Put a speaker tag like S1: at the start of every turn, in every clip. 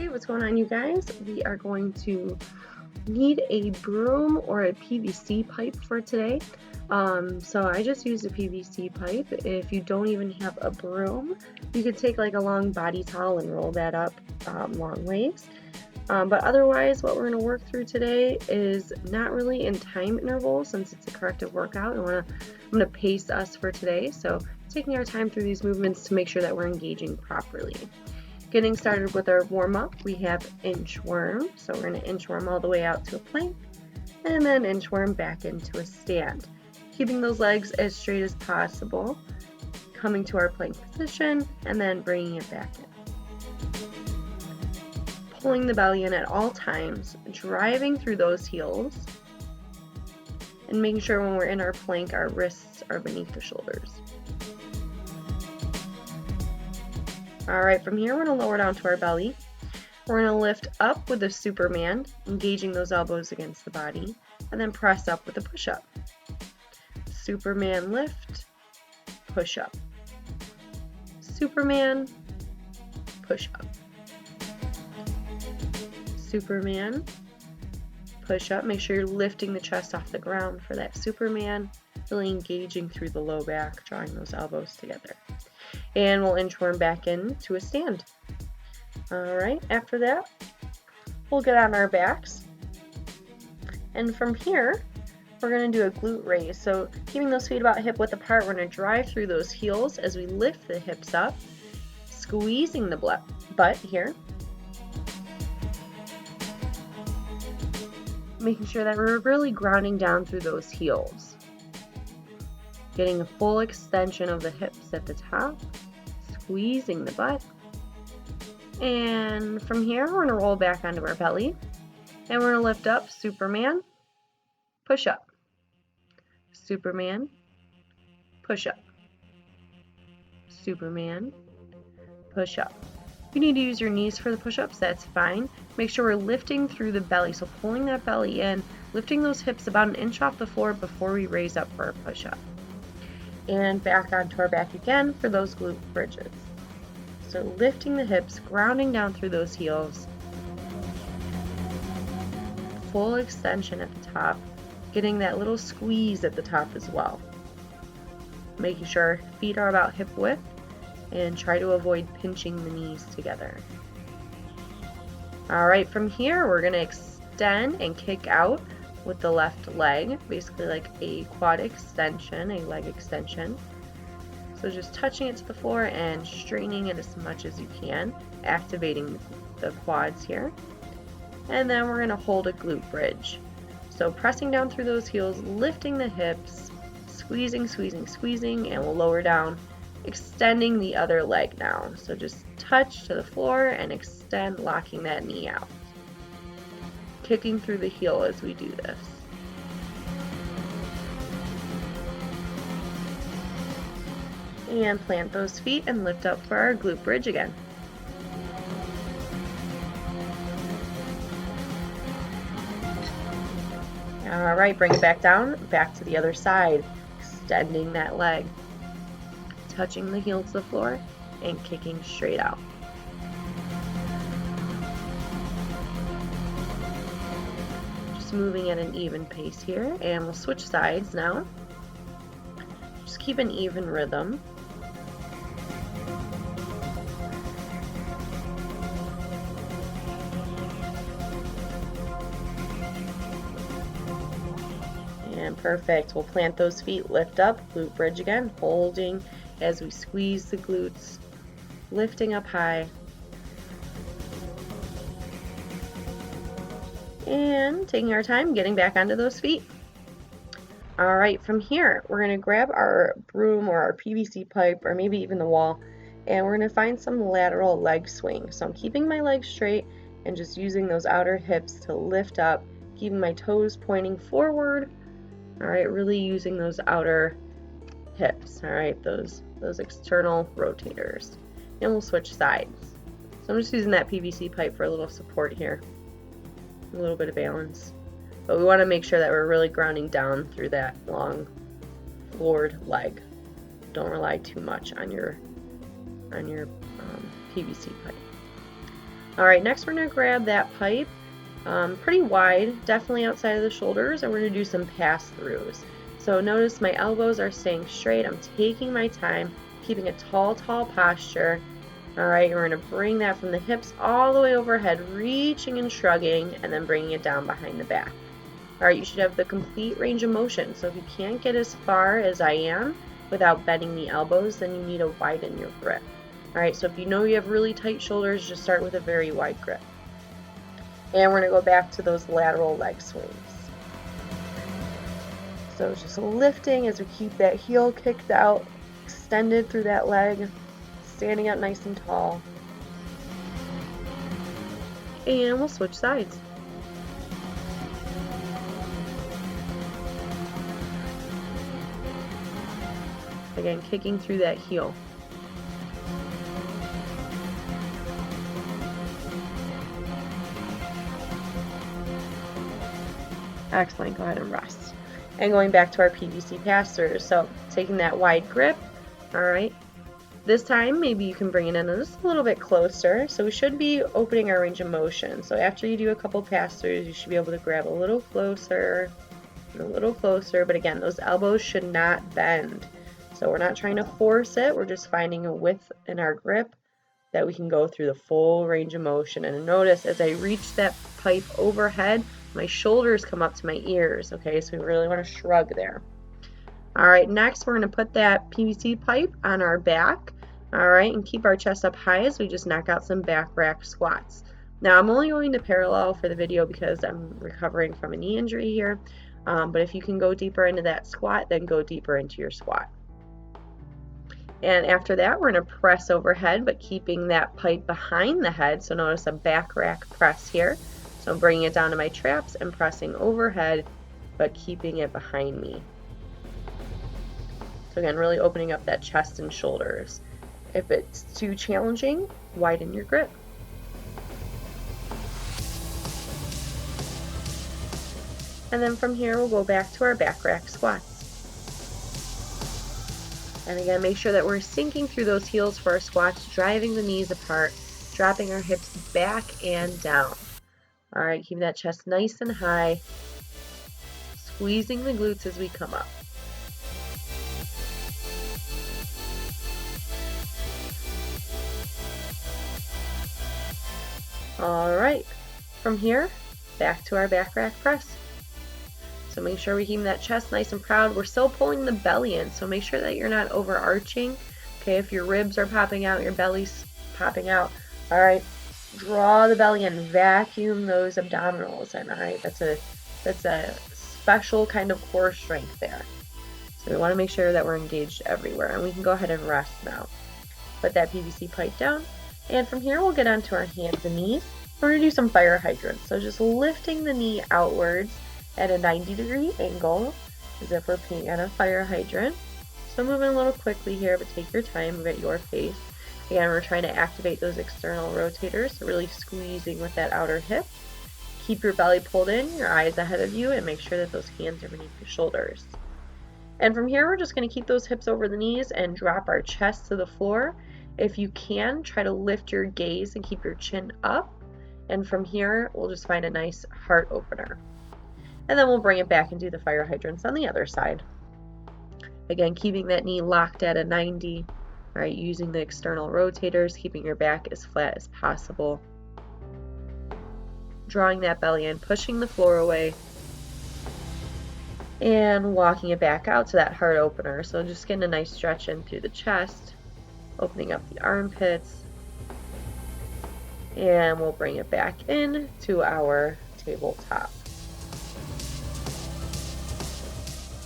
S1: Hey, what's going on, you guys? We are going to need a broom or a PVC pipe for today. So I just used a PVC pipe. If you don't even have a broom, you could take like a long body towel and roll that up long ways. But otherwise, what we're going to work through today is not really in time intervals since it's a corrective workout. I'm going to pace us for today. So taking our time through these movements to make sure that we're engaging properly. Getting started with our warm-up, we have inchworm. So we're going to inchworm all the way out to a plank and then inchworm back into a stand. Keeping those legs as straight as possible, coming to our plank position and then bringing it back in. Pulling the belly in at all times, driving through those heels, and making sure when we're in our plank, our wrists are beneath the shoulders. All right, from here, we're going to lower down to our belly. We're going to lift up with a Superman, engaging those elbows against the body, and then press up with a push-up. Superman lift, push-up. Superman, push-up. Superman, push-up. Make sure you're lifting the chest off the ground for that Superman, really engaging through the low back, drawing those elbows together. And we'll inchworm back into a stand. All right, after that, we'll get on our backs. And from here, we're going to do a glute raise. So keeping those feet about hip width apart, we're going to drive through those heels as we lift the hips up, squeezing the butt here. Making sure that we're really grounding down through those heels. Getting a full extension of the hips at the top, squeezing the butt. And from here, we're going to roll back onto our belly. And we're going to lift up, Superman, push up. Superman, push up. Superman, push up. If you need to use your knees for the push-ups, that's fine. Make sure we're lifting through the belly, so pulling that belly in, lifting those hips about an inch off the floor before we raise up for our push-up. And back onto our back again for those glute bridges. So lifting the hips, grounding down through those heels. Full extension at the top, getting that little squeeze at the top as well. Making sure feet are about hip width and try to avoid pinching the knees together. All right, from here we're going to extend and kick out with the left leg, basically like a quad extension, a leg extension. So just touching it to the floor and straightening it as much as you can, activating the quads here. And then we're going to hold a glute bridge. So pressing down through those heels, lifting the hips, squeezing, squeezing, squeezing, and we'll lower down, extending the other leg now. So just touch to the floor and extend, locking that knee out. Kicking through the heel as we do this. And plant those feet and lift up for our glute bridge again. All right, bring it back down, back to the other side, extending that leg, touching the heel to the floor and kicking straight out. Moving at an even pace here, and we'll switch sides now. Just keep an even rhythm. And perfect. We'll plant those feet, lift up, glute bridge again, holding as we squeeze the glutes, lifting up high. And taking our time getting back onto those feet. All right, from here, we're going to grab our broom or our PVC pipe or maybe even the wall, and we're going to find some lateral leg swing. So I'm keeping my legs straight and just using those outer hips to lift up, keeping my toes pointing forward. All right, really using those outer hips, all right, those external rotators. And we'll switch sides. So I'm just using that PVC pipe for a little support here. A little bit of balance, but we want to make sure that we're really grounding down through that long floored leg. Don't rely too much on your PVC pipe. All right, next we're going to grab that pipe pretty wide, definitely outside of the shoulders, and we're going to do some pass-throughs. So notice my elbows are staying straight. I'm taking my time, keeping a tall posture. All right, we're going to bring that from the hips all the way overhead, reaching and shrugging, and then bringing it down behind the back. All right, you should have the complete range of motion. So if you can't get as far as I am without bending the elbows, then you need to widen your grip. All right, so if you know you have really tight shoulders, just start with a very wide grip. And we're going to go back to those lateral leg swings. So just lifting as we keep that heel kicked out, extended through that leg, standing up nice and tall. And we'll switch sides. Again, kicking through that heel. Excellent, go ahead and rest. And going back to our PVC pass-throughs, so taking that wide grip, all right. This time, maybe you can bring it in just a little bit closer. So we should be opening our range of motion. So after you do a couple pass-throughs, you should be able to grab a little closer, and a little closer, but again, those elbows should not bend. So we're not trying to force it, we're just finding a width in our grip that we can go through the full range of motion. And notice as I reach that pipe overhead, my shoulders come up to my ears, okay? So we really want to shrug there. All right, next we're going to put that PVC pipe on our back, all right, and keep our chest up high as we just knock out some back rack squats. Now I'm only going to parallel for the video because I'm recovering from a knee injury here, but if you can go deeper into that squat, then go deeper into your squat. And after that, we're going to press overhead, but keeping that pipe behind the head. So notice a back rack press here. So I'm bringing it down to my traps and pressing overhead, but keeping it behind me. So again, really opening up that chest and shoulders. If it's too challenging, widen your grip. And then from here, we'll go back to our back rack squats. And again, make sure that we're sinking through those heels for our squats, driving the knees apart, dropping our hips back and down. All right, keep that chest nice and high, squeezing the glutes as we come up. All right, from here, back to our back rack press. So make sure we keep that chest nice and proud. We're still pulling the belly in, so make sure that you're not overarching. Okay, if your ribs are popping out, your belly's popping out, all right, draw the belly in, vacuum those abdominals in, all right? That's a special kind of core strength there. So we want to make sure that we're engaged everywhere, and we can go ahead and rest now. Put that PVC pipe down, and from here we'll get onto our hands and knees. We're going to do some fire hydrants, so just lifting the knee outwards at a 90-degree angle as if we're peeing on a fire hydrant. So moving a little quickly here, but take your time, at your pace. Again, we're trying to activate those external rotators, so really squeezing with that outer hip. Keep your belly pulled in, your eyes ahead of you, and make sure that those hands are beneath your shoulders. And from here, we're just going to keep those hips over the knees and drop our chest to the floor. If you can, try to lift your gaze and keep your chin up. And from here, we'll just find a nice heart opener. And then we'll bring it back and do the fire hydrants on the other side. Again, keeping that knee locked at a 90, all right, using the external rotators, keeping your back as flat as possible. Drawing that belly in, pushing the floor away, and walking it back out to that heart opener. So just getting a nice stretch in through the chest, opening up the armpits, and we'll bring it back in to our tabletop.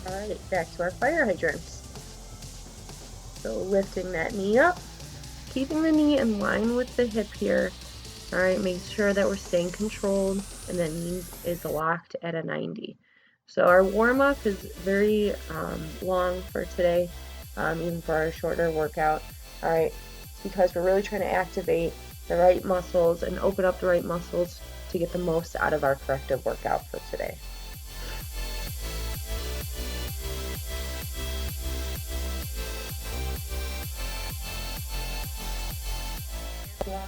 S1: Alright, back to our fire hydrants. So lifting that knee up, keeping the knee in line with the hip here. Alright, make sure that we're staying controlled and the knee is locked at a 90. So our warm-up is very long for today, even for our shorter workout. Alright, because we're really trying to activate the right muscles and open up the right muscles to get the most out of our corrective workout for today.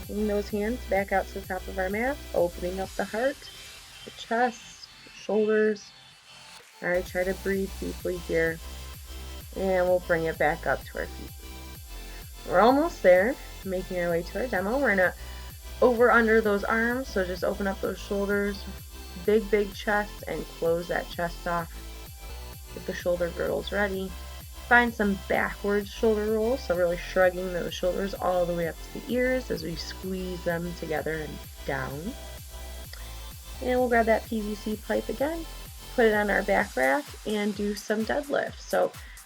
S1: Bring those hands back out to the top of our mat, opening up the heart, the chest, the shoulders. All right, try to breathe deeply here. And we'll bring it back up to our feet. We're almost there, making our way to our demo. We're gonna over under those arms, so just open up those shoulders, big chest, and close that chest off. Get the shoulder girdles ready. Find some backwards shoulder rolls, so really shrugging those shoulders all the way up to the ears as we squeeze them together and down. And we'll grab that PVC pipe again, put it on our back rack, and do some deadlifts.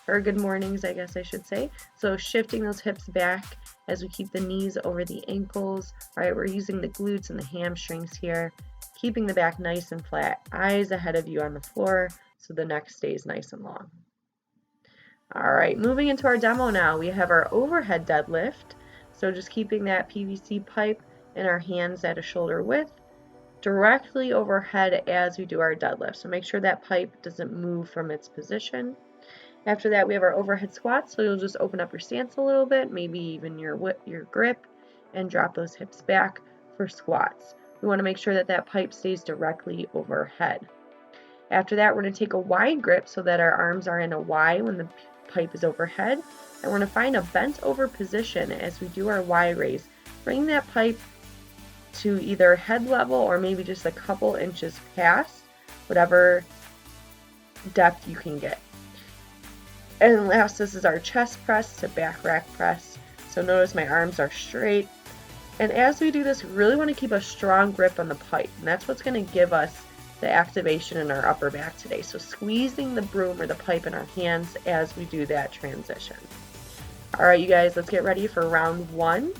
S1: Or good mornings, I guess I should say. So shifting those hips back as we keep the knees over the ankles. All right, we're using the glutes and the hamstrings here, keeping the back nice and flat, eyes ahead of you on the floor so the neck stays nice and long. All right, moving into our demo now, we have our overhead deadlift. So just keeping that PVC pipe in our hands at a shoulder width, directly overhead as we do our deadlift. So make sure that pipe doesn't move from its position. After that, we have our overhead squats, so you'll just open up your stance a little bit, maybe even your grip, and drop those hips back for squats. We want to make sure that that pipe stays directly overhead. After that, we're going to take a wide grip so that our arms are in a Y when the pipe is overhead, and we're going to find a bent over position as we do our Y raise. Bring that pipe to either head level or maybe just a couple inches past whatever depth you can get. And last, this is our chest press to back rack press. So notice my arms are straight. And as we do this, we really want to keep a strong grip on the pipe. And that's what's going to give us the activation in our upper back today. So squeezing the broom or the pipe in our hands as we do that transition. All right, you guys, let's get ready for round one.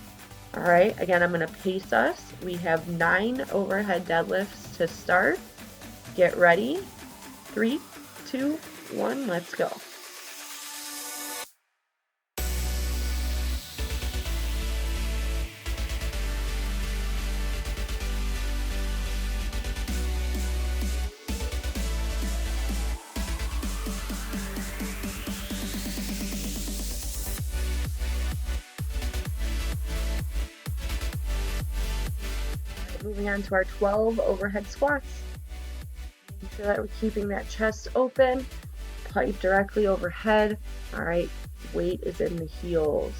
S1: All right, again, I'm going to pace us. We have 9 overhead deadlifts to start. Get ready. 3, 2, 1, let's go. Moving on to our 12 overhead squats. Make sure that we're keeping that chest open, pipe directly overhead. All right, weight is in the heels.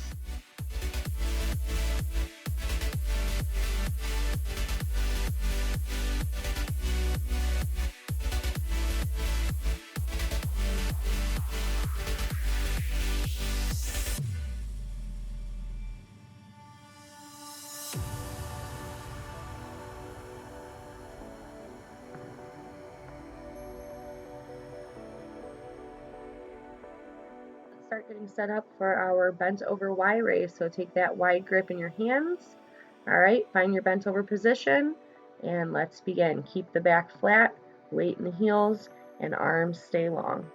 S1: Start getting set up for our bent over Y raise. So take that wide grip in your hands. All right, find your bent over position and let's begin. Keep the back flat, weight in the heels, and arms stay long.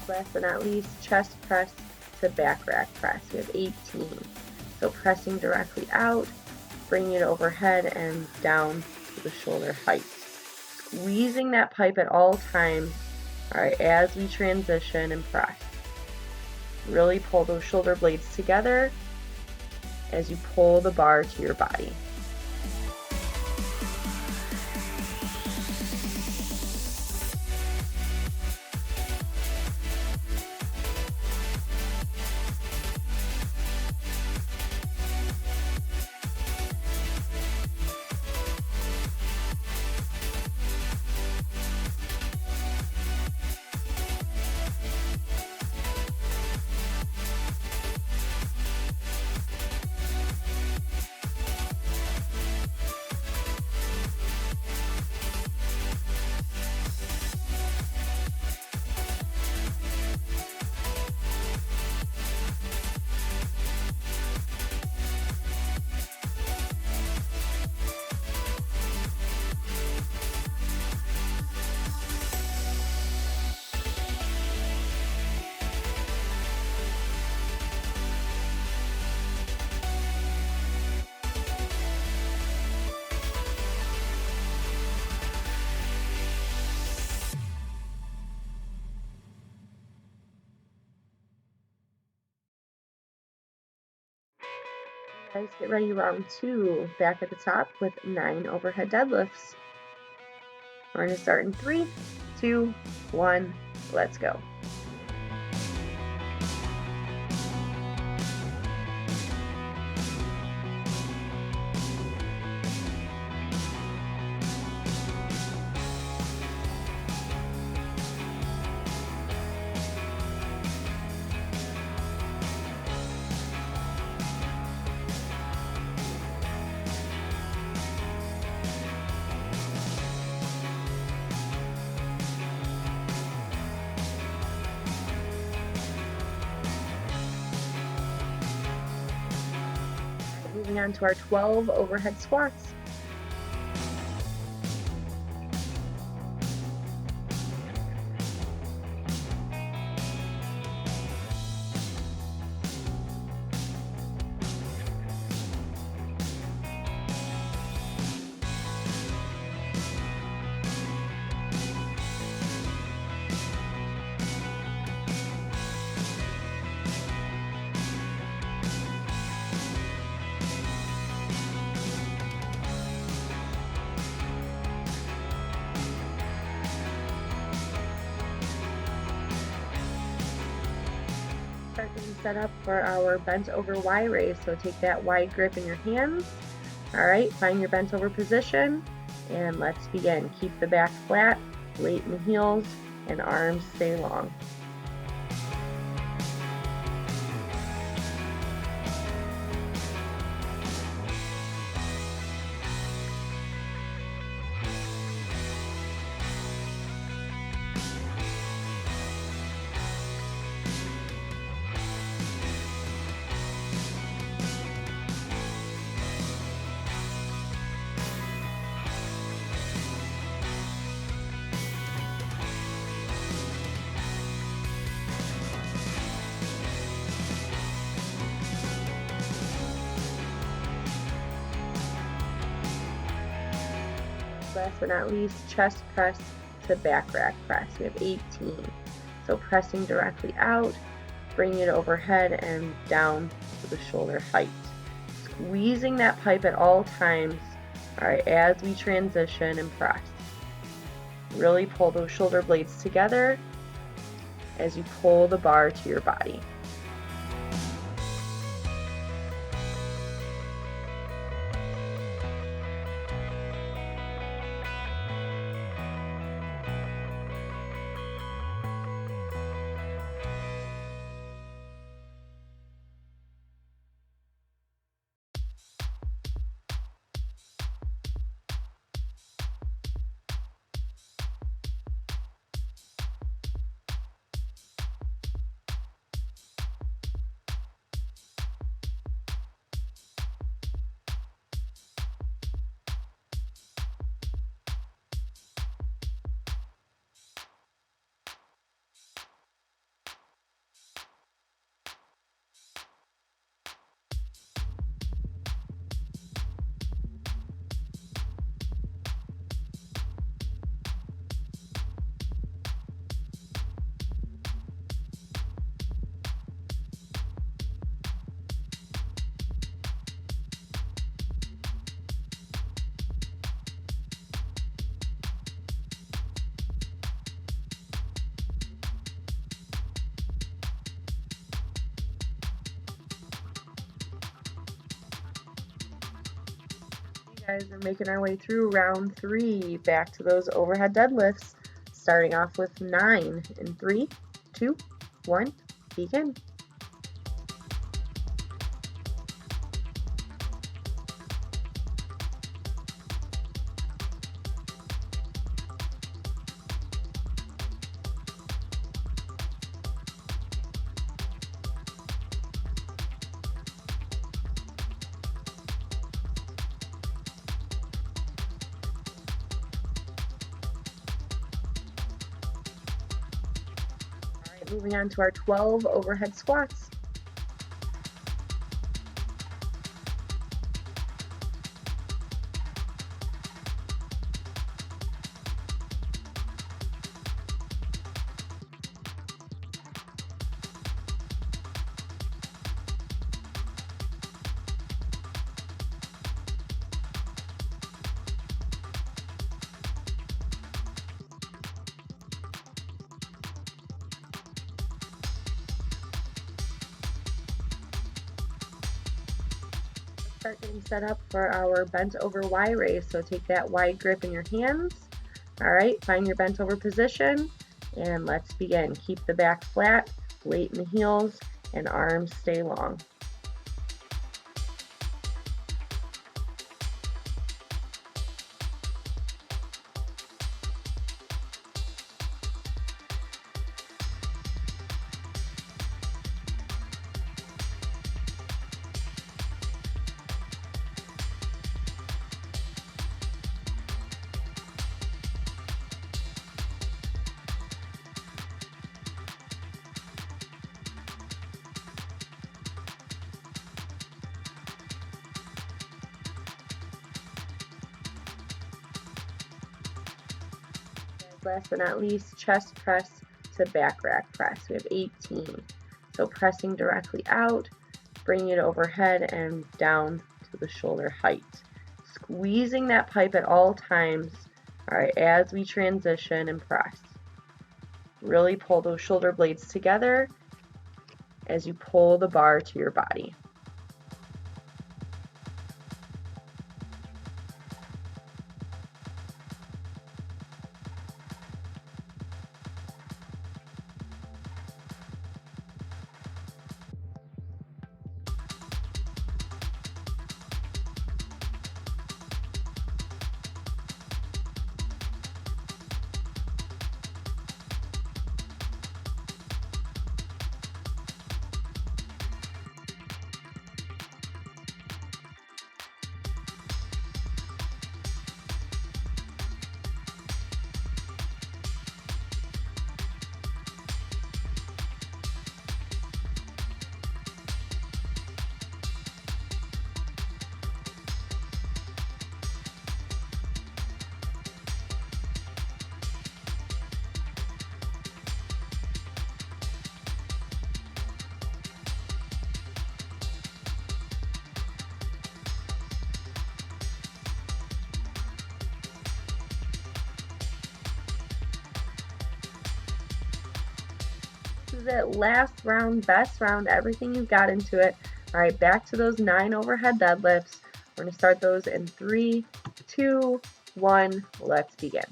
S1: Last but not least, chest press to back rack press. We have 18. So pressing directly out, bringing it overhead and down to the shoulder height. Squeezing that pipe at all times, all right, as we transition and press. Really pull those shoulder blades together as you pull the bar to your body. Guys, get ready, round 2. Back at the top with 9 overhead deadlifts. We're going to start in 3, 2, 1, let's go. Moving on to our 12 overhead squats. Start getting set up for our bent over Y raise. So take that wide grip in your hands. All right, find your bent over position and let's begin. Keep the back flat, weight in the heels, and arms stay long. Last but not least, chest press to back rack press. We have 18. So pressing directly out, bringing it overhead and down to the shoulder height. Squeezing that pipe at all times, all right, as we transition and press. Really pull those shoulder blades together as you pull the bar to your body. Guys, we're making our way through round 3, back to those overhead deadlifts, starting off with 9 in 3, 2, 1, begin. Moving on to our 12 overhead squats. Start getting set up for our bent over Y raise. So take that wide grip in your hands. All right, find your bent over position and let's begin. Keep the back flat, weight in the heels, and arms stay long. Last but not least, chest press to back rack press. We have 18. So pressing directly out, bringing it overhead and down to the shoulder height. Squeezing that pipe at all times, all right, as we transition and press. Really pull those shoulder blades together as you pull the bar to your body. This is it. Last round, best round, everything you've got into it. All right, back to those 9 overhead deadlifts. We're going to start those in 3, 2, 1. Let's begin.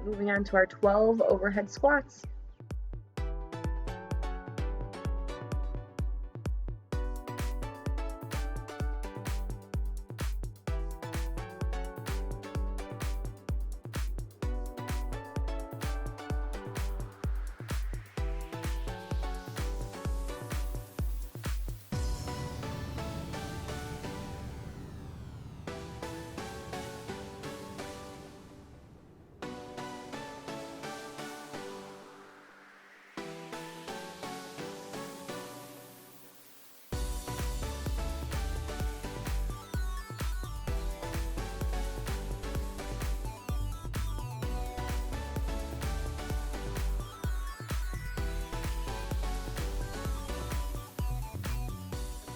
S1: Moving on to our 12 overhead squats.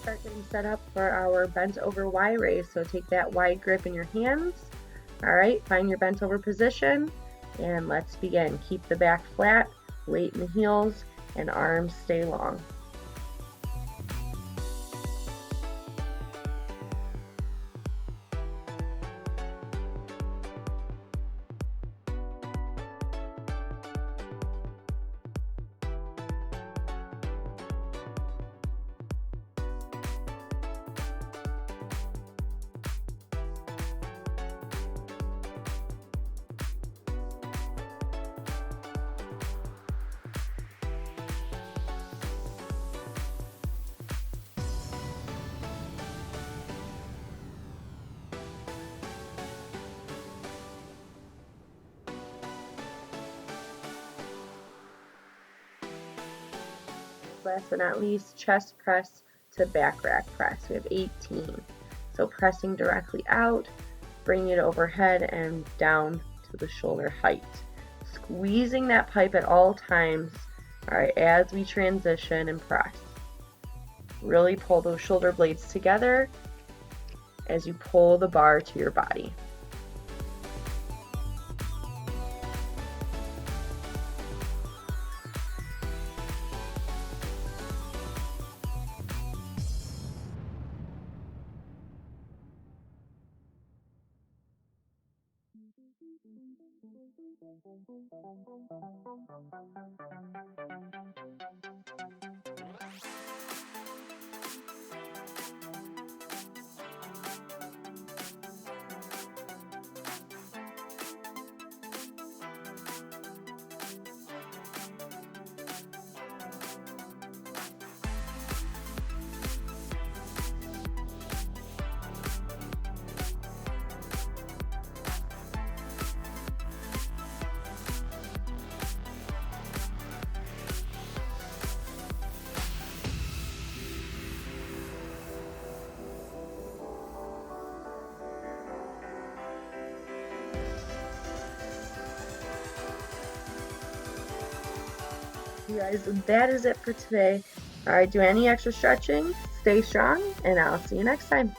S1: Start getting set up for our bent over Y raise. So take that wide grip in your hands. All right, find your bent over position and let's begin. Keep the back flat, weight in the heels, and arms stay long. last but not least, chest press to back rack press. We have 18. So pressing directly out, bringing it overhead and down to the shoulder height. Squeezing that pipe at all times, all right, as we transition and press. Really pull those shoulder blades together as you pull the bar to your body. You guys, that is it for today. All right, do any extra stretching, stay strong, and I'll see you next time.